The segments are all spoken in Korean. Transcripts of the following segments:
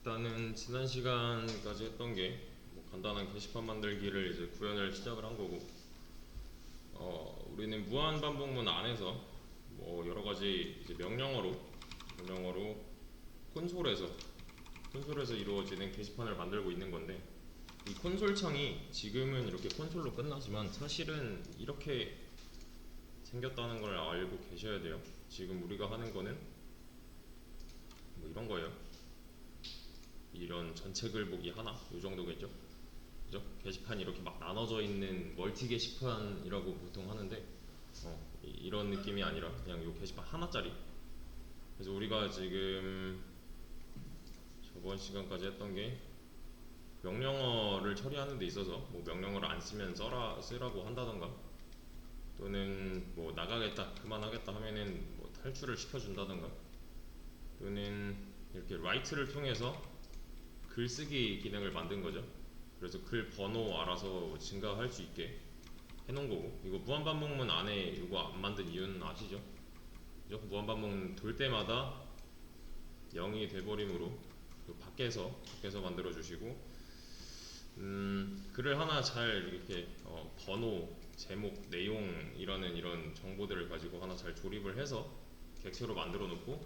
일단은 지난 시간까지 했던 게뭐 간단한 게시판 만들기를 이제 구현을 시작을 한 거고, 우리는 무한 반복문 안에서 뭐 여러 가지 이제 명령어로 콘솔에서 콘솔에서 이루어지는 게시판을 만들고 있는 건데, 이 콘솔 창이 지금은 이렇게 콘솔로 끝나지만 사실은 이렇게 생겼다는 걸 알고 계셔야 돼요. 지금 우리가 하는 거는 뭐 이런 거예요. 이런 전체 글 보기 하나 이 정도겠죠. 그죠? 게시판이 이렇게 막 나눠져 있는 멀티 게시판이라고 보통 하는데, 이런 느낌이 아니라 그냥 이 게시판 하나짜리. 그래서 우리가 지금 저번 시간까지 했던 게 명령어를 처리하는 데 있어서 뭐 명령어를 안 쓰면 쓰라고 한다던가, 또는 뭐 나가겠다 그만하겠다 하면은 뭐 탈출을 시켜준다던가, 또는 이렇게 라이트를 통해서 글쓰기 기능을 만든 거죠. 그래서 글 번호 알아서 증가할 수 있게 해놓은 거고, 이거 무한반복문 안에 이거 안 만든 이유는 아시죠? 그죠? 무한반복문 돌 때마다 0이 돼버림으로 밖에서 만들어 주시고, 글을 하나 잘 이렇게 번호, 제목, 내용이라는 이런 정보들을 가지고 하나 잘 조립을 해서 객체로 만들어 놓고,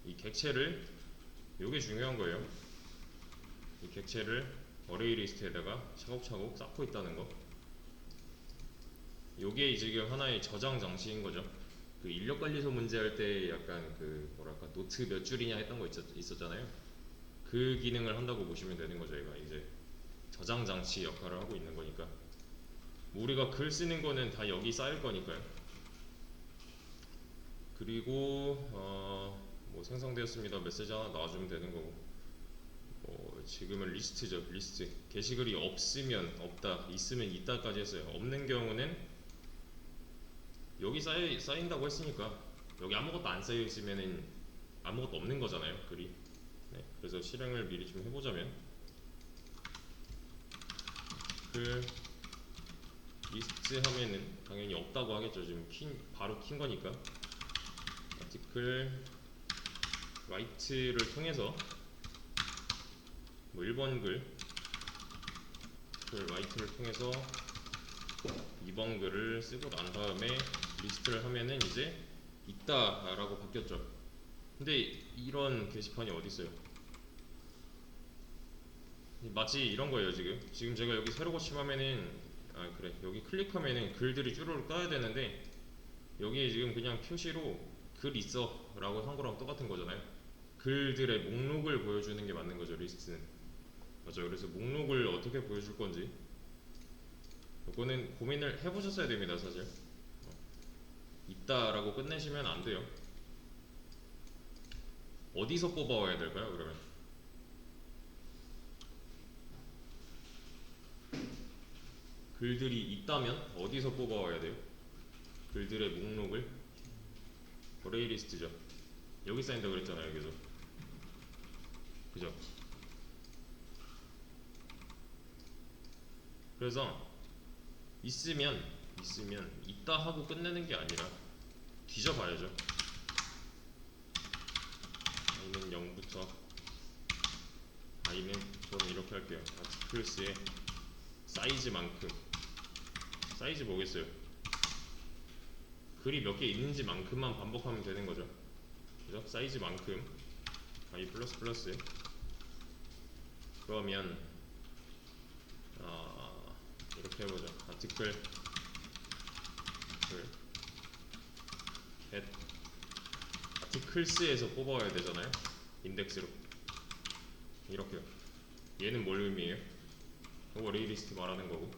이 객체를, 요게 중요한 거예요. 이 객체를 어레이 리스트에다가 차곡차곡 쌓고 있다는 거. 요게 지금 하나의 저장 장치인 거죠. 그 인력관리소 문제 할 때 약간 그 뭐랄까 노트 몇 줄이냐 했던 거 있었잖아요. 그 기능을 한다고 보시면 되는 거죠. 얘가 이제 저장 장치 역할을 하고 있는 거니까. 뭐 우리가 글 쓰는 거는 다 여기 쌓일 거니까요. 그리고 뭐 생성되었습니다 메시지 하나 놔주면 되는 거고, 지금은 리스트죠. 리스트 게시글이 없으면 없다, 있으면 있다까지 했어요. 없는 경우는 여기 쌓인다고 했으니까 여기 아무것도 안 쌓여 있으면은 아무것도 없는 거잖아요, 글이. 네, 그래서 실행을 미리 좀 해보자면, 글 리스트 하면은 당연히 없다고 하겠죠. 지금 바로 킨 거니까. 아티클 라이트를 통해서 뭐 1번 그 라이트를 통해서 2번 글을 쓰고 난 다음에 리스트를 하면은 이제 있다라고 바뀌었죠. 근데 이런 게시판이 어디 있어요? 마치 이런 거예요. 지금 제가 여기 새로 고침하면은, 그래, 여기 클릭하면은 글들이 쭈루룩 떠야 되는데, 여기에 지금 그냥 표시로 글 있어 라고 한 거랑 똑같은 거잖아요. 글들의 목록을 보여주는 게 맞는 거죠, 리스트는. 맞죠. 그래서 목록을 어떻게 보여줄 건지 이거는 고민을 해보셨어야 됩니다, 사실. 있다라고 끝내시면 안 돼요. 어디서 뽑아와야 될까요, 그러면? 글들이 있다면 어디서 뽑아와야 돼요? 글들의 목록을 어레이 리스트죠. 여기 쌓인다고 그랬잖아요, 여기서. 그죠? 그래서 있으면 있다 하고 끝내는 게 아니라 뒤져봐야죠. i는 0부터 i는, 저는 이렇게 할게요. 아티클스의 사이즈만큼. 사이즈 뭐겠어요? 글이 몇 개 있는지만큼만 반복하면 되는 거죠. 그죠? 사이즈만큼 i 플러스 플러스. 그러면 이렇게 해보죠. 아티클 get 아티클스에서 뽑아와야 되잖아요, 인덱스로. 이렇게요. 얘는 뭘 의미해요? 이거 어레이 리스트 말하는 거고,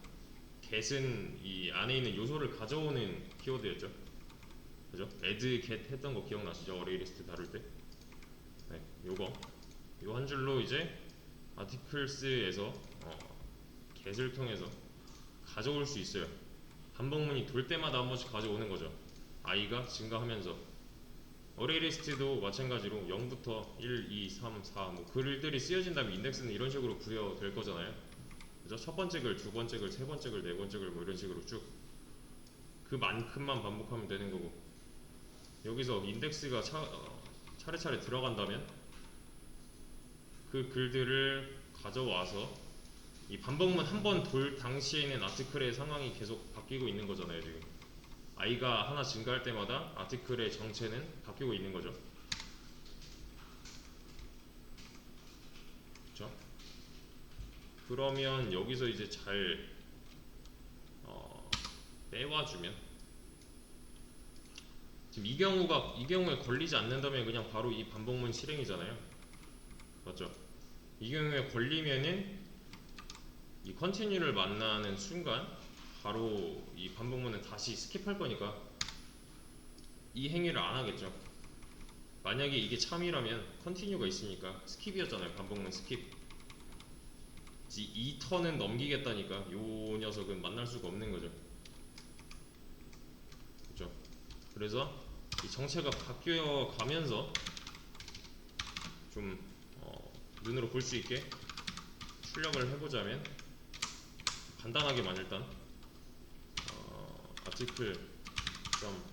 get은 이 안에 있는 요소를 가져오는 키워드였죠. 그죠? add get 했던 거 기억나시죠? 어레이 리스트 다룰 때. 네, 요 한 줄로 이제 아티클스에서 get을 통해서 가져올 수 있어요. 반복문이 돌 때마다 한 번씩 가져오는 거죠. i가 증가하면서. 어레이 리스트도 마찬가지로 0부터 1, 2, 3, 4 뭐 글들이 쓰여진 다음에 인덱스는 이런 식으로 부여될 거잖아요. 그죠? 첫 번째 글, 두 번째 글, 세 번째 글, 네 번째 글 뭐 이런 식으로 쭉 그만큼만 반복하면 되는 거고, 여기서 인덱스가 차례차례 들어간다면 그 글들을 가져와서 이 반복문 한 번 돌 당시에는 아티클의 상황이 계속 바뀌고 있는 거잖아요. 지금 i가 하나 증가할 때마다 아티클의 정체는 바뀌고 있는 거죠. 그렇죠? 그러면 여기서 이제 잘 빼와주면, 지금 이 경우에 걸리지 않는다면 그냥 바로 이 반복문 실행이잖아요. 맞죠? 이 경우에 걸리면은 이 컨티뉴를 만나는 순간 바로 이 반복문은 다시 스킵할 거니까 이 행위를 안 하겠죠. 만약에 이게 참이라면 컨티뉴가 있으니까 스킵이었잖아요. 반복문 스킵. 이 턴은 넘기겠다니까 요 녀석은 만날 수가 없는 거죠. 그렇죠? 그래서 이 정체가 바뀌어 가면서 좀 눈으로 볼 수 있게 출력을 해보자면, 간단하게만 일단 아티클 점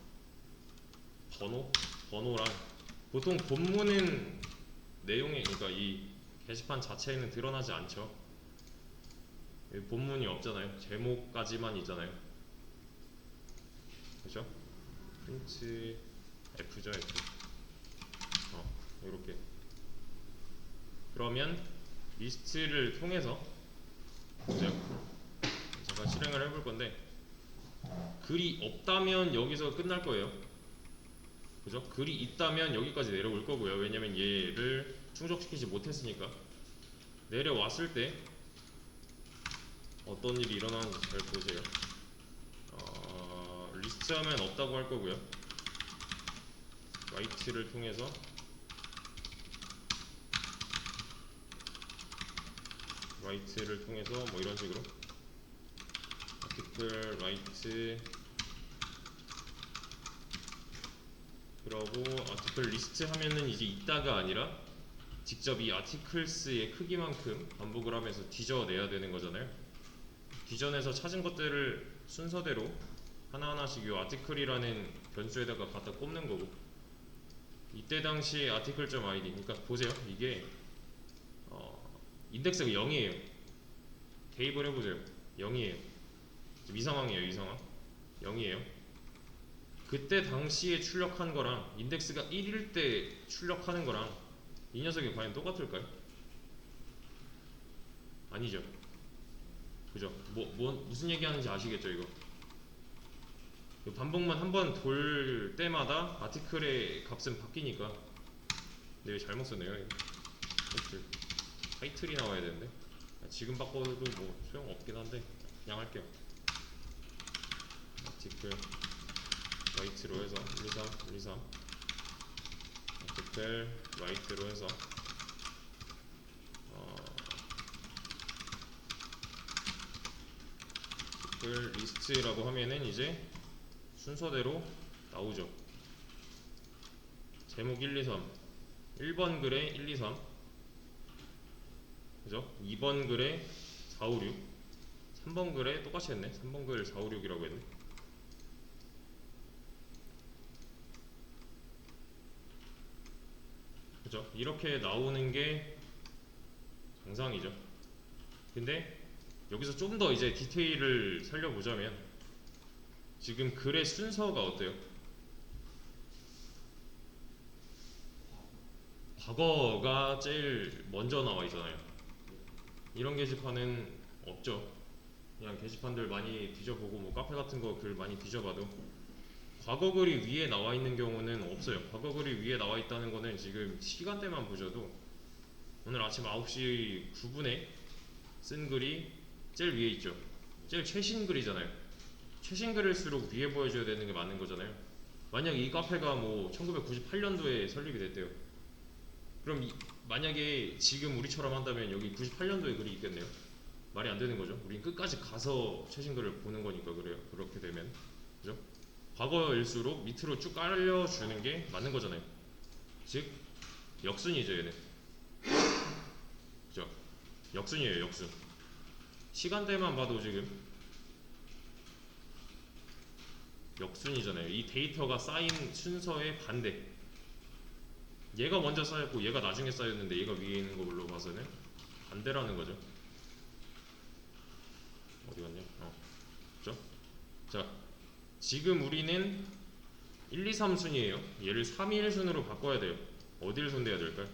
번호랑, 보통 본문은 내용이, 그러니까 이 게시판 자체에는 드러나지 않죠. 본문이 없잖아요. 제목까지만 있잖아요. 그죠? 프린트 F죠, F. 이렇게. 그러면 리스트를 통해서 보세요. 잠깐 실행을 해볼 건데, 글이 없다면 여기서 끝날 거예요. 그죠? 글이 있다면 여기까지 내려올 거고요. 왜냐면 얘를 충족시키지 못했으니까. 내려왔을 때 어떤 일이 일어나는지 잘 보세요. 리스트 하면 없다고 할 거고요. write를 통해서 뭐 이런 식으로 article write, 그러고 article list 하면은 이제 있다가 아니라 직접 이 articles의 크기만큼 반복을 하면서 뒤져내야 되는 거잖아요. 뒤져내서 찾은 것들을 순서대로 하나하나씩 이 article이라는 변수에다가 갖다 꼽는 거고, 이때 당시 article.id, 그러니까 보세요. 이게 인덱스가 0이에요. 대입을 해보세요. 0이에요. 이 상황이에요. 이 상황 0이에요. 그때 당시에 출력한 거랑 인덱스가 1일 때 출력하는 거랑 이 녀석이 과연 똑같을까요? 아니죠. 그죠? 무슨 얘기하는지 아시겠죠? 이거 반복만 한 번 돌 때마다 아티클의 값은 바뀌니까. 근데 왜 잘못 썼네요. 타이틀이 나와야 되는데, 지금 바꿔도 뭐 소용 없긴 한데 그냥 할게요. 아티클 라이트로 해서 123 아티클 라이트로 해서 아티클 리스트라고 하면은 이제 순서대로 나오죠. 제목 123, 1번 글에 123, 그죠? 2번 글에 456, 3번 글에 똑같이 했네. 3번 글 456이라고 했네. 그죠? 이렇게 나오는 게 정상이죠. 근데 여기서 좀 더 이제 디테일을 살려보자면, 지금 글의 순서가 어때요? 과거가 제일 먼저 나와 있잖아요. 이런 게시판은 없죠. 그냥 게시판들 많이 뒤져보고 뭐 카페 같은 거 글 많이 뒤져봐도 과거 글이 위에 나와 있는 경우는 없어요. 과거 글이 위에 나와 있다는 거는 지금 시간대만 보셔도 오늘 아침 9시 9분에 쓴 글이 제일 위에 있죠. 제일 최신 글이잖아요. 최신 글일수록 위에 보여줘야 되는 게 맞는 거잖아요. 만약 이 카페가 뭐 1998년도에 설립이 됐대요. 그럼 만약에 지금 우리처럼 한다면 여기 98년도에 글이 있겠네요. 말이 안 되는 거죠. 우린 끝까지 가서 최신 글을 보는 거니까. 그래요. 그렇게 되면, 그죠? 과거일수록 밑으로 쭉 깔려주는 게 맞는 거잖아요. 즉 역순이죠, 얘는. 그죠? 역순이에요, 역순. 시간대만 봐도 지금 역순이잖아요. 이 데이터가 쌓인 순서의 반대. 얘가 먼저 쌓였고 얘가 나중에 쌓였는데 얘가 위에 있는 걸로 봐서는 반대라는 거죠. 어디 갔냐? 그죠? 자, 지금 우리는 1, 2, 3순이에요. 얘를 3, 2, 1순으로 바꿔야 돼요. 어디를 손대야 될까요?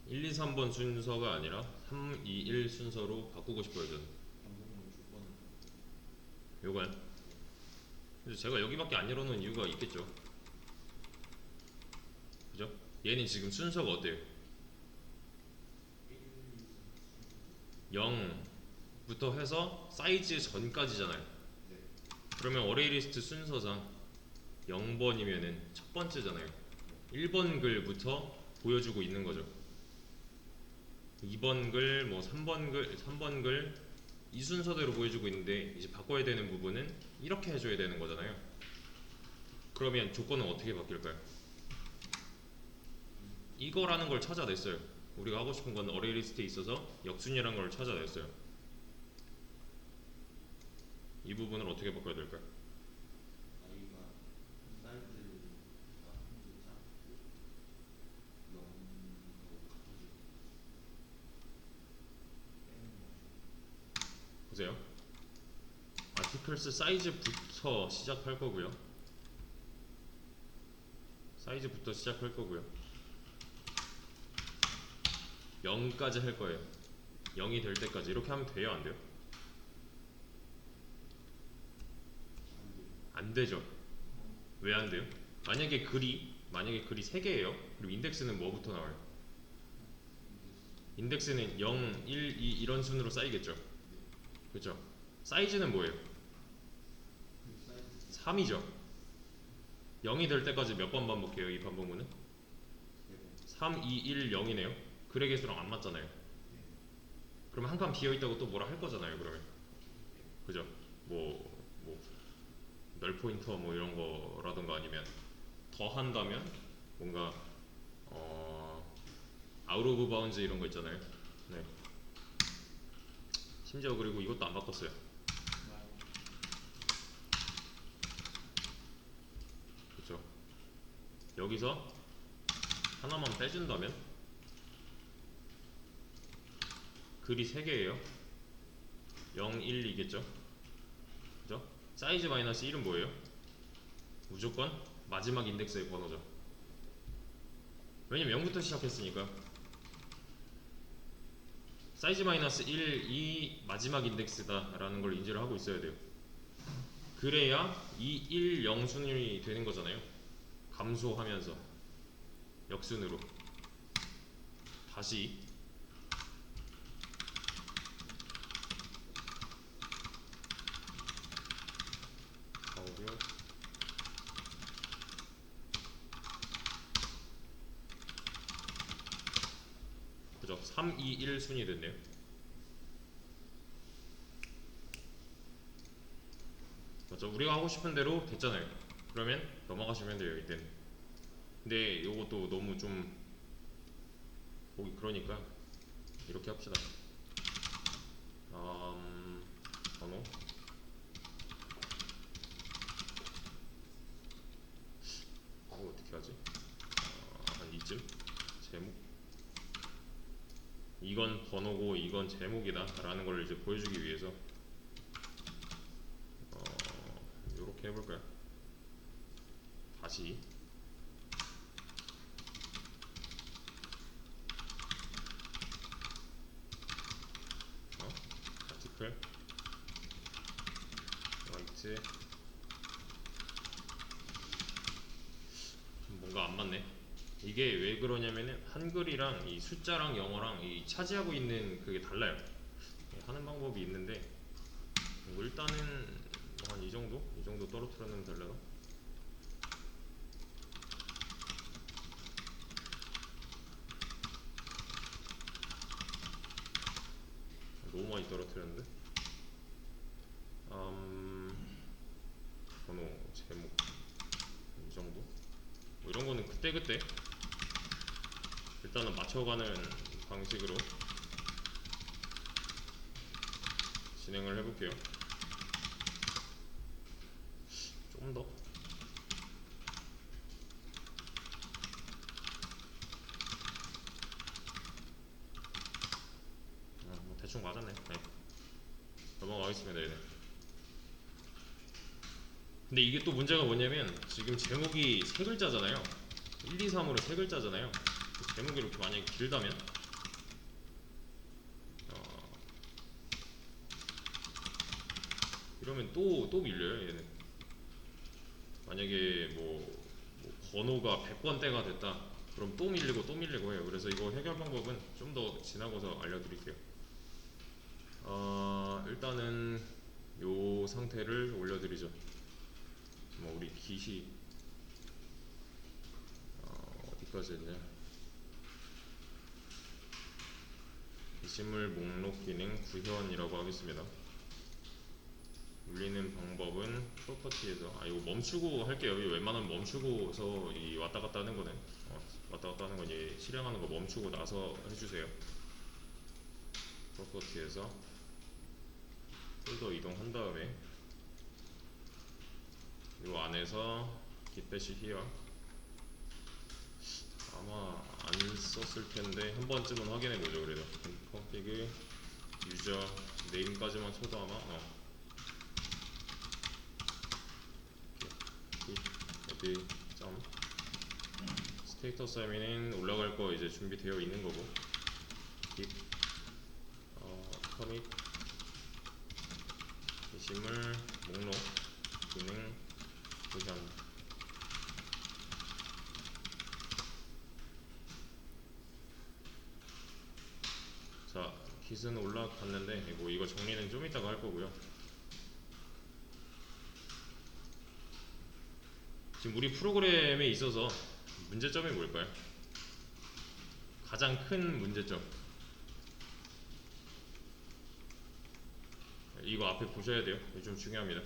1, 2, 3번 순서가 아니라 3, 2, 1 순서로 바꾸고 싶어요 저는. 요거요? 그래서 제가 여기밖에 안 열어놓은 이유가 있겠죠. 그죠? 얘는 지금 순서가 어때요? 0부터 해서 사이즈 전까지잖아요. 그러면 어레이 리스트 순서상 0번이면은 첫 번째잖아요. 1번 글부터 보여주고 있는 거죠. 2번 글, 뭐 3번 글, 3번 글, 이 순서대로 보여주고 있는데 이제 바꿔야 되는 부분은 이렇게 해줘야 되는 거잖아요. 그러면 조건은 어떻게 바뀔까요? 이거라는 걸 찾아냈어요. 우리가 하고 싶은 건 어레이 리스트에 있어서 역순이라는 걸 찾아냈어요. 이 부분을 어떻게 바꿔야 될까요? 보세요. 아티클스 사이즈부터 시작할 거고요. 사이즈부터 시작할 거고요. 0까지 할 거예요. 0이 될 때까지. 이렇게 하면 돼요, 안 돼요? 안 되죠. 왜 안 돼요? 만약에 글이 3개예요. 그럼 인덱스는 뭐부터 나와요? 인덱스는 0, 1, 2 이런 순으로 쌓이겠죠. 그렇죠? 사이즈는 뭐예요? 3이죠. 0이 될 때까지 몇 번 반복해요, 이 반복문은? 3, 2, 1, 0이네요. 글의 개수랑 안 맞잖아요. 그러면 한 칸 비어있다고 또 뭐라 할 거잖아요, 그러면. 그죠? 뭐 널 포인터 뭐 이런 거라던가 아니면 더 한다면 뭔가 아웃 오브 바운즈 이런 거 있잖아요. 네. 심지어 그리고 이것도 안 바꿨어요. 그렇죠. 여기서 하나만 빼준다면 글이 3개예요. 0, 1, 2겠죠. 그죠? 사이즈 마이너스 1은 뭐예요? 무조건 마지막 인덱스의 번호죠. 왜냐면 0부터 시작했으니까. 사이즈 마이너스 1이 마지막 인덱스다 라는 걸 인지를 하고 있어야 돼요. 그래야 이 1, 0 순위 되는 거잖아요. 감소하면서 역순으로 다시 가오고요. 그죠? 3, 2, 1 순위 됐네요. 맞죠? 우리가 하고 싶은 대로 됐잖아요. 그러면 넘어가시면 돼요, 이때는. 근데 이것도 너무 좀 보기 그러니까 이렇게 합시다. 번호 이거 어떻게 하지? 한 이쯤 제목 이건 번호고 이건 제목이다 라는 걸 이제 보여주기 위해서 이렇게 해볼까요? 다시 아티클 라이트 뭔가 안 맞네. 이게 왜 그러냐면은 한글이랑 이 숫자랑 영어랑 이 차지하고 있는 그게 달라요. 하는 방법이 있는데 뭐 일단은 한 이 정도? 이 정도 떨어뜨려놓으면 되려나? 너무 많이 떨어뜨렸는데? 그때그때 일단은 맞춰가는 방식으로 진행을 해볼게요. 좀 더. 뭐 대충 맞았네. 네. 넘어가겠습니다. 얘네. 근데 이게 또 문제가 뭐냐면 지금 제목이 세 글자잖아요. 1, 2, 3으로 세 글자잖아요. 제목이 이렇게 만약에 길다면 이러면 또 밀려요. 얘는 만약에 뭐 번호가 100번대가 됐다 그럼 또 밀리고 또 밀리고 해요. 그래서 이거 해결 방법은 좀 더 지나고서 알려드릴게요. 일단은 요 상태를 올려드리죠. 뭐 우리 깃이 어디까지 했냐. 게시물 목록 기능 구현이라고 하겠습니다. 올리는 방법은 프로퍼티에서 이거 멈추고 할게요. 웬만하면 멈추고서 이 왔다 갔다 하는 거는 왔다 갔다 하는 건 실행하는 거 멈추고 나서 해주세요. 프로퍼티에서 폴더 이동한 다음에 이 안에서 git dash here 아마 안 썼을 텐데 한 번쯤은 확인해 보죠. 그래도 config 유저 네임까지만 쳐도 아마 어디 점 스테이터스 하면은 올라갈 거 이제 준비되어 있는 거고 git commit 게시물 목록 기능 구현. 자, 깃은 올라갔는데 이거 정리는 좀 이따가 할 거고요. 지금 우리 프로그램에 있어서 문제점이 뭘까요? 가장 큰 문제점. 이거 앞에 보셔야 돼요. 이거 좀 중요합니다.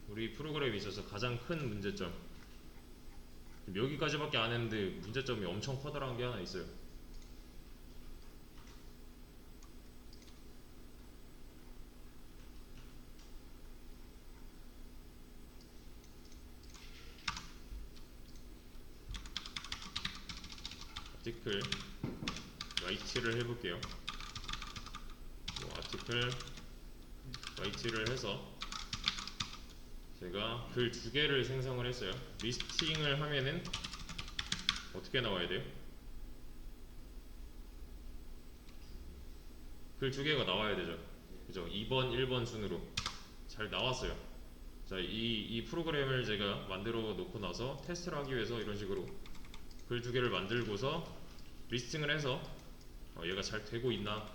우리 프로그램에 있어서 가장 큰 문제점. 여기까지밖에 안 했는데 문제점이 엄청 커다란 게 하나 있어요. 아티클 라이트를 해볼게요. 아티클 라이트를 해서 제가 글 두 개를 생성을 했어요. 리스팅을 하면은 어떻게 나와야 돼요? 글 두 개가 나와야 되죠. 그죠? 2번, 1번 순으로 잘 나왔어요. 자, 이 프로그램을 제가 만들어 놓고 나서 테스트를 하기 위해서 이런 식으로 글 두 개를 만들고서 리스팅을 해서 얘가 잘 되고 있나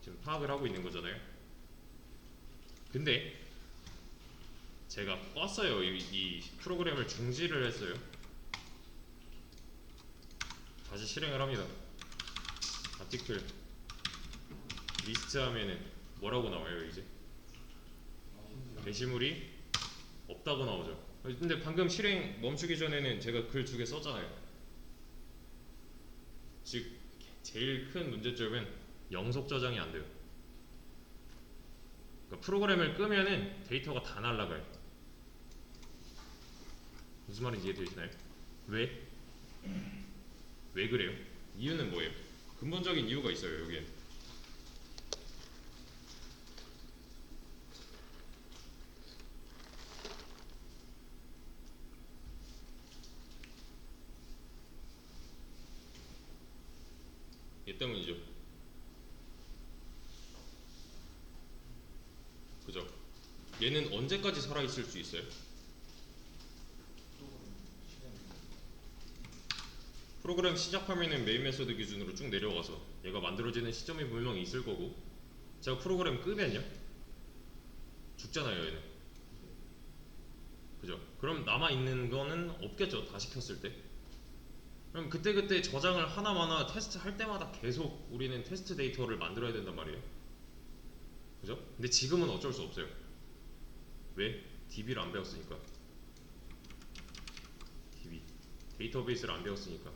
지금 파악을 하고 있는 거잖아요. 근데 제가 껐어요. 이 프로그램을 중지를 했어요. 다시 실행을 합니다. 아티클 리스트 하면은 뭐라고 나와요? 이제 게시물이 없다고 나오죠. 근데 방금 실행 멈추기 전에는 제가 글 두 개 썼잖아요. 즉 제일 큰 문제점은 영속 저장이 안 돼요. 그러니까 프로그램을 끄면은 데이터가 다 날아가요. 무슨 말인지 이해되시나요? 왜? 왜 그래요? 이유는 뭐예요? 근본적인 이유가 있어요. 여기에 얘 때문이죠. 그죠? 얘는 언제까지 살아있을 수 있어요? 프로그램 시작하면은 메인 메소드 기준으로 쭉 내려가서 얘가 만들어지는 시점이 분명히 있을 거고 제가 프로그램 끄면요? 죽잖아요 얘는. 그죠? 그럼 남아있는 거는 없겠죠. 다 시켰을 때. 그럼 그때그때 저장을 하나마나 테스트 할 때마다 계속 우리는 테스트 데이터를 만들어야 된단 말이에요. 그죠? 근데 지금은 어쩔 수 없어요. 왜? DB를 안 배웠으니까. DB 데이터베이스를 안 배웠으니까.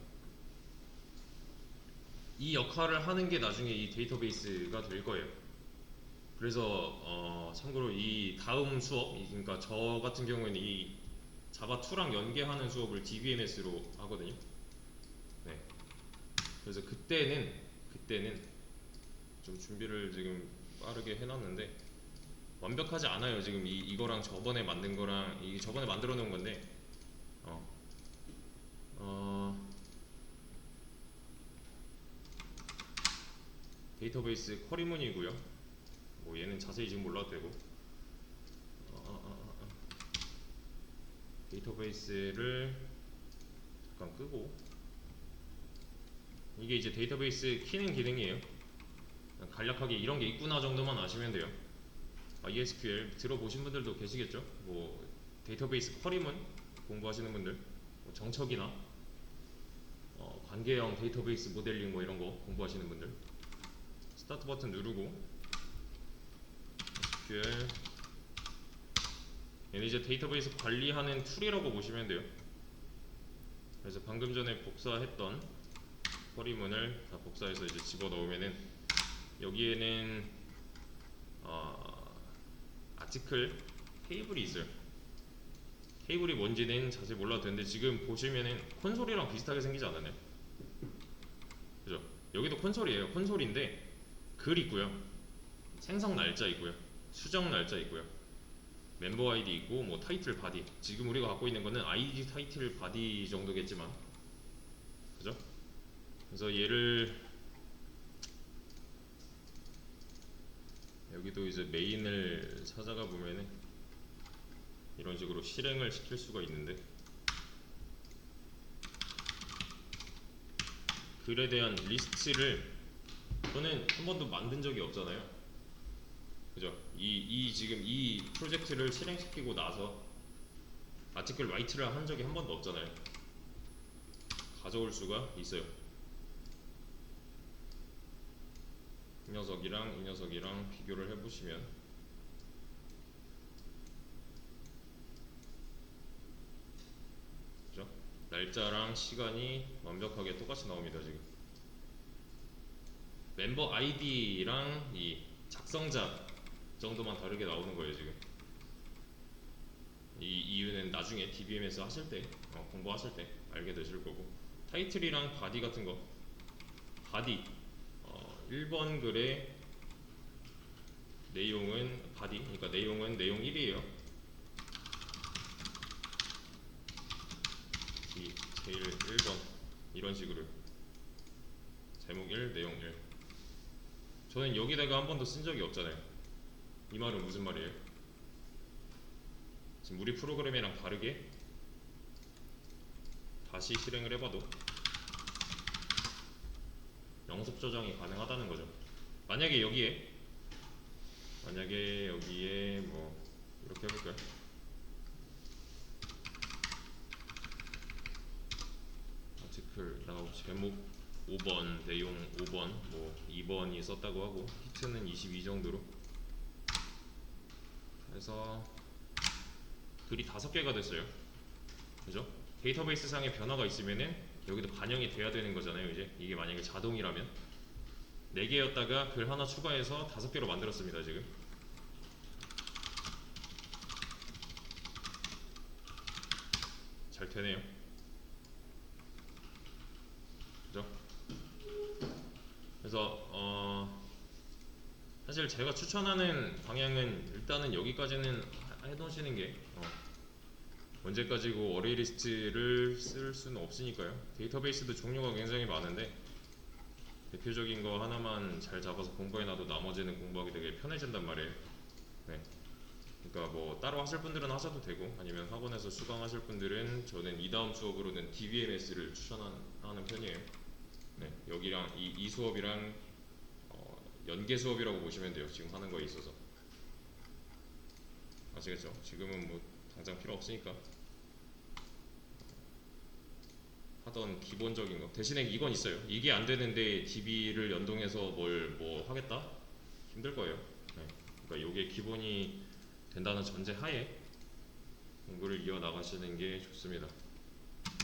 이 역할을 하는 게 나중에 이 데이터베이스가 될 거예요. 그래서 참고로 이 다음 수업, 그러니까 저 같은 경우에는 이 자바2랑 연계하는 수업을 DBMS로 하거든요. 네. 그래서 그때는 좀 준비를 지금 빠르게 해놨는데 완벽하지 않아요. 지금 이거랑 저번에 만든 거랑 이 저번에 만들어 놓은 건데 어, 어, 데이터베이스 쿼리문이고요. 뭐 얘는 자세히 지금 몰라도 되고 데이터베이스를 잠깐 끄고 이게 이제 데이터베이스 키는 기능이에요. 간략하게 이런 게 있구나 정도만 아시면 돼요. ESQL 들어보신 분들도 계시겠죠? 뭐 데이터베이스 쿼리문 공부하시는 분들, 뭐 정척이나 관계형 데이터베이스 모델링 뭐 이런 거 공부하시는 분들 스타트 버튼 누르고 SQL 얘는 이제 데이터베이스 관리하는 툴이라고 보시면 돼요. 그래서 방금 전에 복사했던 쿼리문을 다 복사해서 이제 집어넣으면은 여기에는 아티클 테이블이 있어요. 테이블이 뭔지는 자세히 몰라도 되는데 지금 보시면은 콘솔이랑 비슷하게 생기지 않았나요? 그죠? 여기도 콘솔이에요. 콘솔인데 글 있고요, 생성 날짜 있고요, 수정 날짜 있고요, 멤버 아이디 있고 뭐 타이틀 바디. 지금 우리가 갖고 있는 거는 아이디 타이틀 바디 정도겠지만, 그죠? 그래서 얘를 여기도 이제 메인을 찾아가 보면은 이런 식으로 실행을 시킬 수가 있는데 글에 대한 리스트를 저는 한 번도 만든 적이 없잖아요. 그죠? 지금 이 프로젝트를 실행시키고 나서 아티클 라이트를 한 적이 한 번도 없잖아요. 가져올 수가 있어요. 이 녀석이랑 비교를 해보시면 그죠? 날짜랑 시간이 완벽하게 똑같이 나옵니다. 지금 멤버 아이디랑 이 작성자 정도만 다르게 나오는 거예요. 지금 이 이유는 나중에 DBMS 하실 때 공부하실 때 알게 되실 거고, 타이틀이랑 바디 같은 거, 바디 1번 글의 내용은 바디, 그러니까 내용은 내용 1이에요. 제일 1번 이런 식으로 제목 1, 내용 1. 저는 여기다가 한 번도 쓴 적이 없잖아요. 이 말은 무슨 말이에요? 지금 우리 프로그램이랑 다르게 다시 실행을 해봐도 영속 저장이 가능하다는 거죠. 만약에 여기에 뭐 이렇게 해볼까요? 아티클 나오고 제목 5번, 내용 5번, 뭐 2번이 썼다고 하고 히트는 22 정도로 해서 글이 5개가 됐어요. 그죠? 데이터베이스 상에 변화가 있으면은 여기도 반영이 돼야 되는 거잖아요. 이제 이게 만약에 자동이라면 4개였다가 글 하나 추가해서 5개로 만들었습니다. 지금 잘 되네요. 그죠? 그래서 사실 제가 추천하는 방향은 일단은 여기까지는 해놓으시는 게 언제까지고 어레이 리스트를 쓸 수는 없으니까요. 데이터베이스도 종류가 굉장히 많은데 대표적인 거 하나만 잘 잡아서 공부해놔도 나머지는 공부하기 되게 편해진단 말이에요. 네. 그러니까 뭐 따로 하실 분들은 하셔도 되고, 아니면 학원에서 수강하실 분들은 저는 이 다음 수업으로는 DBMS를 추천하는 편이에요. 네. 여기랑 이 수업이랑 연계 수업이라고 보시면 돼요. 지금 하는 거에 있어서. 아시겠죠? 지금은 뭐 당장 필요 없으니까 하던 기본적인 거 대신에 이건 있어요. 이게 안 되는데 DB를 연동해서 뭘 뭐 하겠다? 힘들 거예요. 네. 그러니까 이게 기본이 된다는 전제 하에 공부를 이어 나가시는 게 좋습니다.